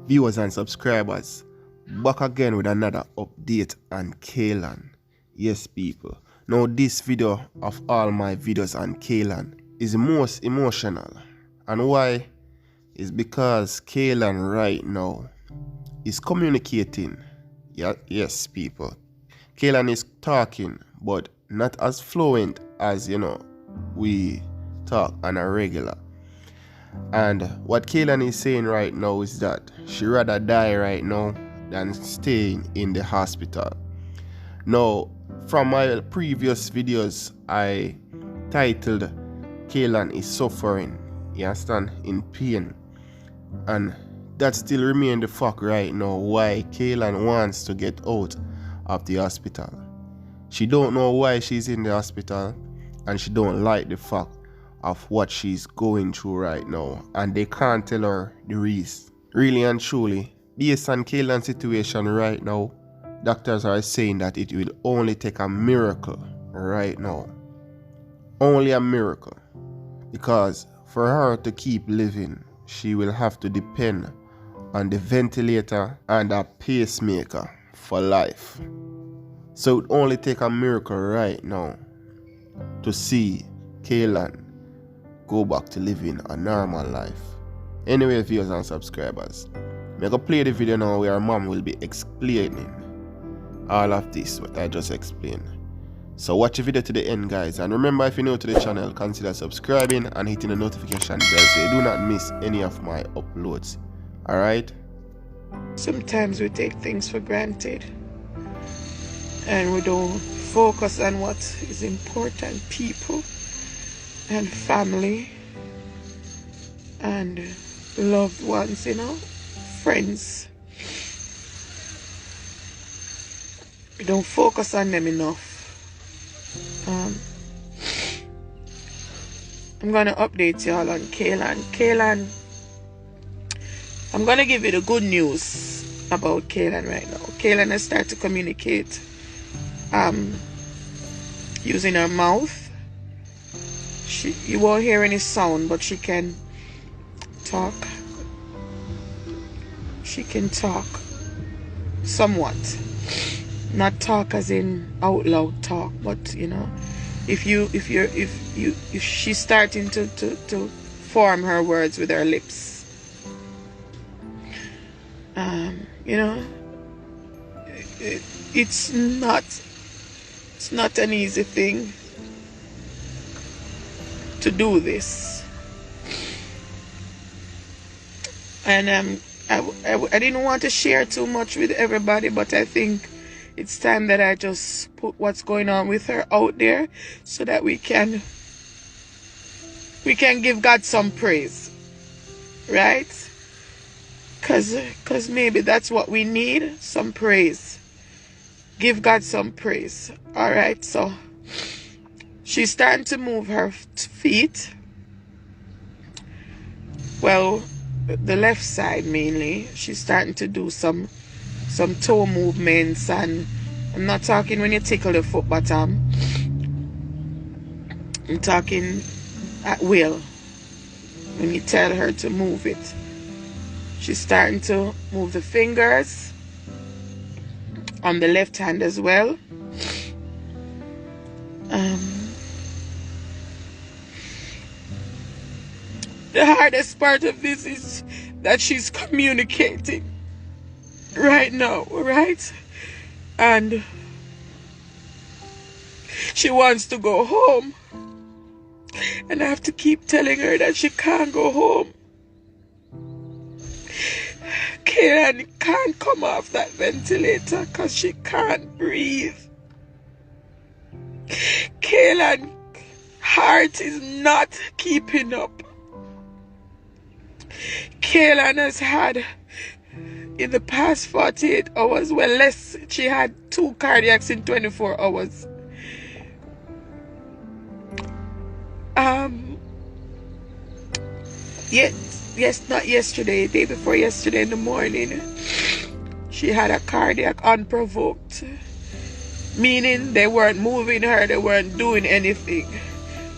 Viewers and subscribers, back again with another update on Kaylan. Yes people, now this video of all my videos on Kaylan is most emotional. And why? Is because Kaylan right now is communicating. Yes people, Kaylan is talking, but not as fluent as we talk on a regular. And what Kaylan is saying right now is that she rather die right now than staying in the hospital. Now, from my previous videos, I titled Kaylan is suffering, you understand, in pain. And that still remains the fact right now why Kaylan wants to get out of the hospital. She don't know why she's in the hospital, and she don't like the fact of what she's going through right now, and they can't tell her the reason. Really and truly, based on Kaylan's situation right now, doctors are saying that it will only take a miracle right now. Only a miracle. Because for her to keep living, she will have to depend on the ventilator and a pacemaker for life. So it only take a miracle right now to see Kaylan go back to living a normal life. Anyway, viewers and subscribers, I'm going to play the video now where mom will be explaining all of this, what I just explained. So watch the video to the end, guys, and remember, if you're new to the channel, consider subscribing and hitting the notification bell so you do not miss any of my uploads. Alright? Sometimes we take things for granted and we don't focus on what is important. People and family and loved ones, friends. We don't focus on them enough. I'm gonna update y'all on Kaylan. Kaylan, I'm gonna give you the good news about Kaylan right now. Kaylan has started to communicate using her mouth. You won't hear any sound, but she can talk. She can talk somewhat. Not talk as in out loud talk, but if she's starting to form her words with her lips. It's not an easy thing to do this, and I didn't want to share too much with everybody, but I think it's time that I just put what's going on with her out there so that we can give God some praise, right? Cause maybe that's what we need, some praise. Give God some praise. All right, so she's starting to move her feet. Well, the left side mainly. She's starting to do some toe movements, and I'm not talking when you tickle the foot bottom. I'm talking at will, when you tell her to move it. She's starting to move the fingers on the left hand as well. The hardest part of this is that she's communicating right now, right? And she wants to go home, and I have to keep telling her that she can't go home. Kaylan can't come off that ventilator because she can't breathe. Kaylan's heart is not keeping up. Kaylan has had, in the past 48 hours, well, less, she had 2 cardiacs in 24 hours. Yes, not yesterday, day before yesterday in the morning, she had a cardiac unprovoked, meaning they weren't moving her, they weren't doing anything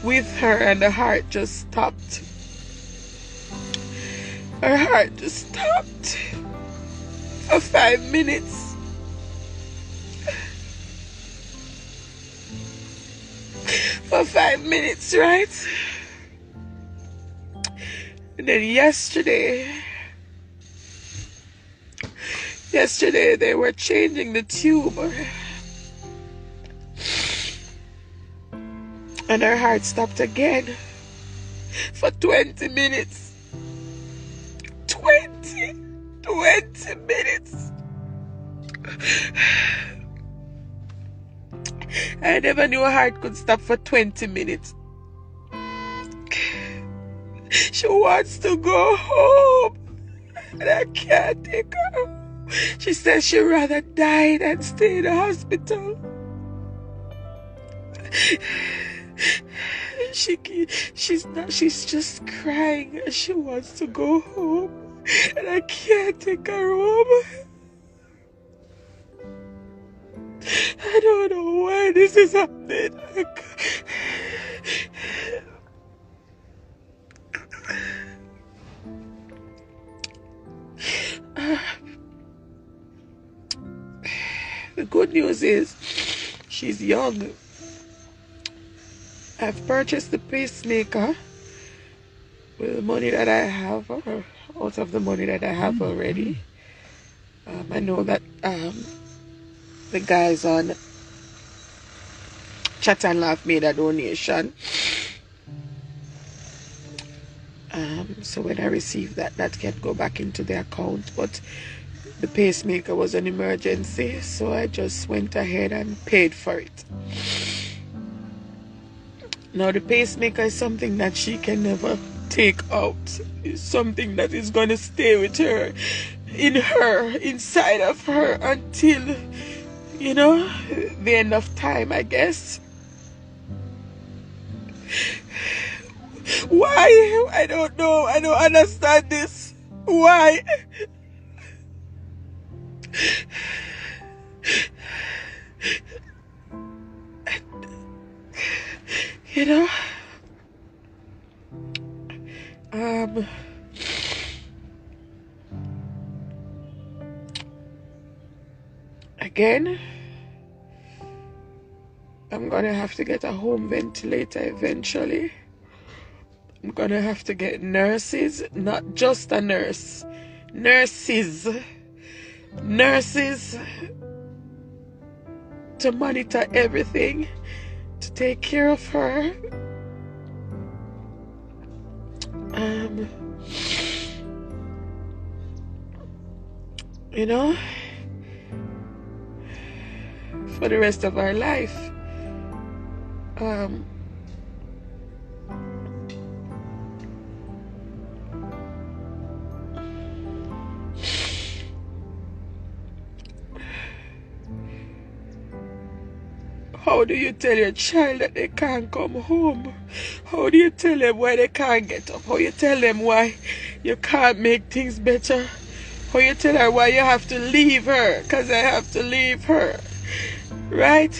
with her, and the heart just stopped. Her heart just stopped. for 5 minutes. For 5 minutes, right? And then yesterday they were changing the tube. And her heart stopped again for 20 minutes. 20 minutes. I never knew a heart could stop for 20 minutes. She wants to go home, and I can't take her home. She says she'd rather die than stay in the hospital. She's just crying and she wants to go home, and I can't take her home. I don't know why this is happening. The good news is she's young. I've purchased the pacemaker with the money that I have, or out of the money that I have already. I know that the guys on Chat and Laugh made a donation. So when I receive that can go back into the account. But the pacemaker was an emergency, so I just went ahead and paid for it. Now the pacemaker is something that she can never take out. It's something that is going to stay with her, inside of her until, the end of time, I guess. Why? I don't know. I don't understand this. Why? Again, I'm gonna have to get a home ventilator eventually. I'm gonna have to get nurses, not just a nurse, nurses to monitor everything, to take care of her. For the rest of our life. How do you tell your child that they can't come home? How do you tell them why they can't get up? How you tell them why you can't make things better? How you tell her why you have to leave her? Because I have to leave her. Right?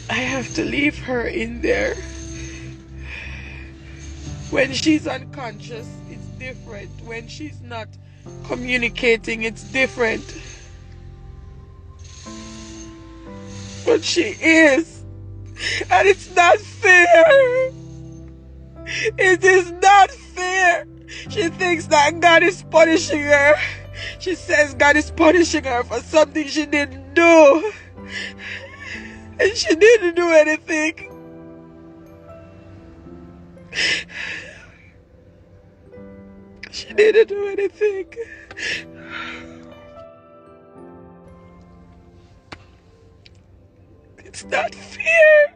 I have to leave her in there. When she's unconscious, it's different. When she's not communicating, it's different. But she is. And it's not fair. It is not fair. She thinks that God is punishing her. She says God is punishing her for something she didn't do. And she didn't do anything. She didn't do anything. It's not fair.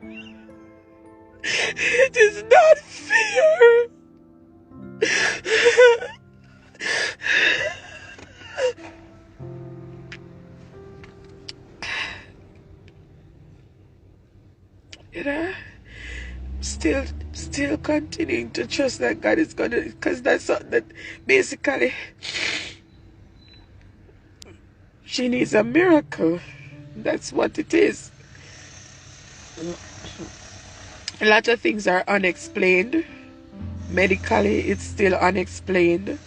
It is not fair. Still continuing to trust that God is gonna, because that's something that basically she needs a miracle. That's what it is. A lot of things are unexplained. medically it's still unexplained,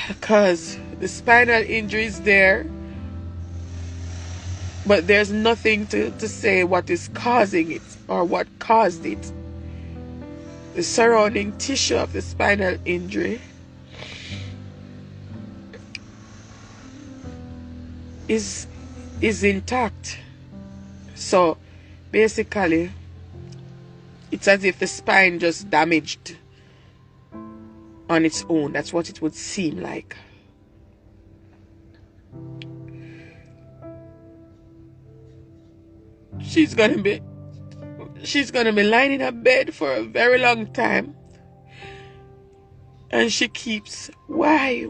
because the spinal injury is there, but there's nothing to say what is causing it or what caused it. The surrounding tissue of the spinal injury is intact. So basically it's as if the spine just damaged on its own. That's what it would seem like. She's gonna be lying in a bed for a very long time, and she keeps why.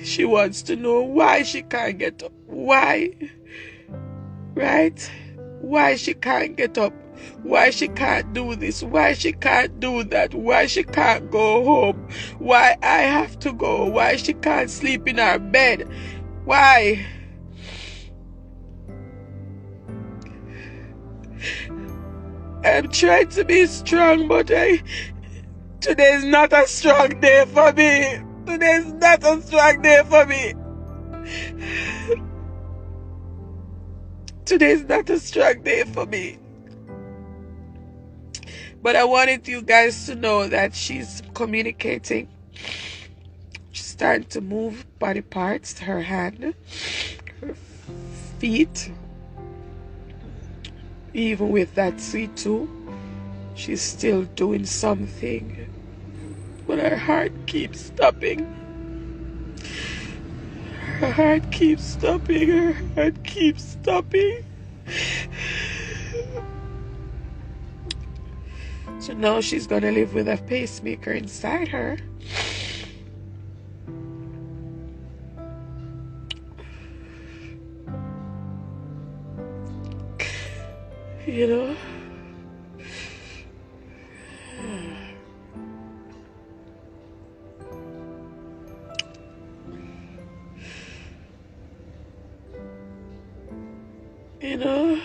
She wants to know why she can't get up. Why? Right? Why she can't get up? Why she can't do this? Why she can't do that? Why she can't go home? Why I have to go? Why she can't sleep in her bed? Why? I'm trying to be strong, but today's not a strong day for me. Today's not a strong day for me. Today's not a strong day for me. But I wanted you guys to know that she's communicating. She's starting to move body parts, her hand, her feet. Even with that C2, she's still doing something. But her heart keeps stopping. Her heart keeps stopping. Her heart keeps stopping. So now she's gonna live with a pacemaker inside her. You know? You know?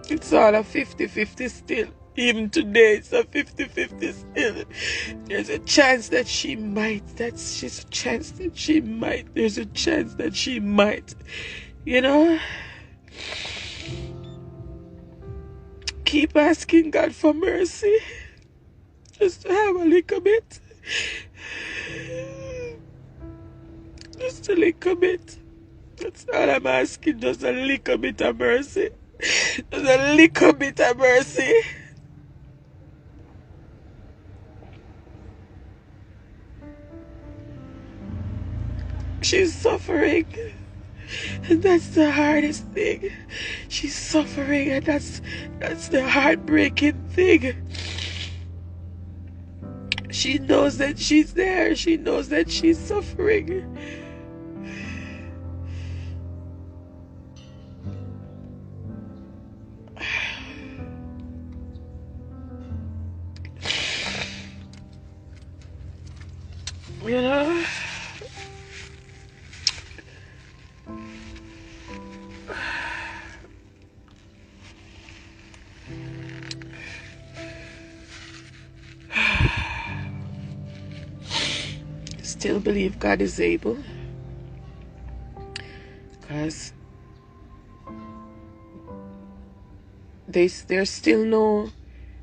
It's all a 50-50 still. Even today, it's a 50-50 still. There's a chance that she might. There's a chance that she might. There's a chance that she might. You know? Keep asking God for mercy. Just to have a little bit. Just a little bit. That's all I'm asking. Just a little bit of mercy. Just a little bit of mercy. She's suffering. And that's the hardest thing. She's suffering, and that's the heartbreaking thing. She knows that she's there. She knows that she's suffering. You know? Still believe God is able, because there's still no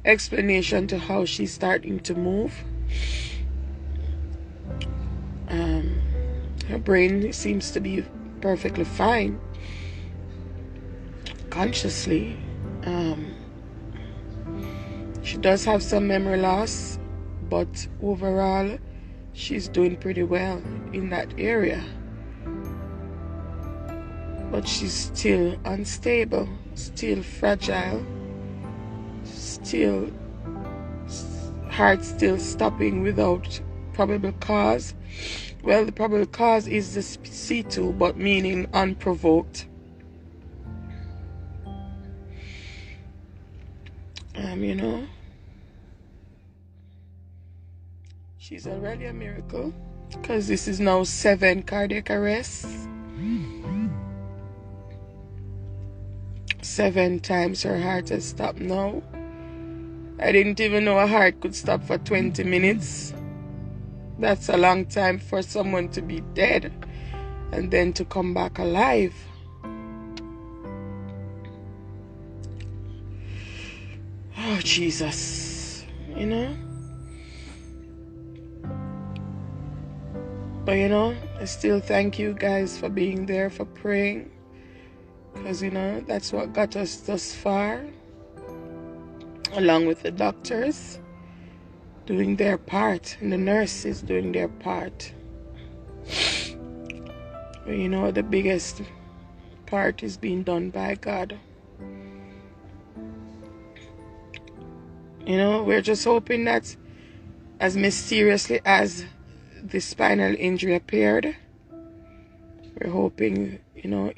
explanation to how she's starting to move. Her brain seems to be perfectly fine consciously. She does have some memory loss, but overall she's doing pretty well in that area. But she's still unstable, still fragile, still heart still stopping without probable cause. Well, the probable cause is the C2, but meaning unprovoked. You know, she's already a miracle, because this is now 7 cardiac arrests. 7 times her heart has stopped now. I didn't even know a heart could stop for 20 minutes. That's a long time for someone to be dead and then to come back alive. Oh, Jesus. You know? But, you know, I still thank you guys for being there, for praying. Because, you know, that's what got us thus far. Along with the doctors doing their part and the nurses doing their part. But, you know, the biggest part is being done by God. You know, we're just hoping that as mysteriously as the spinal injury appeared, we're hoping, you know,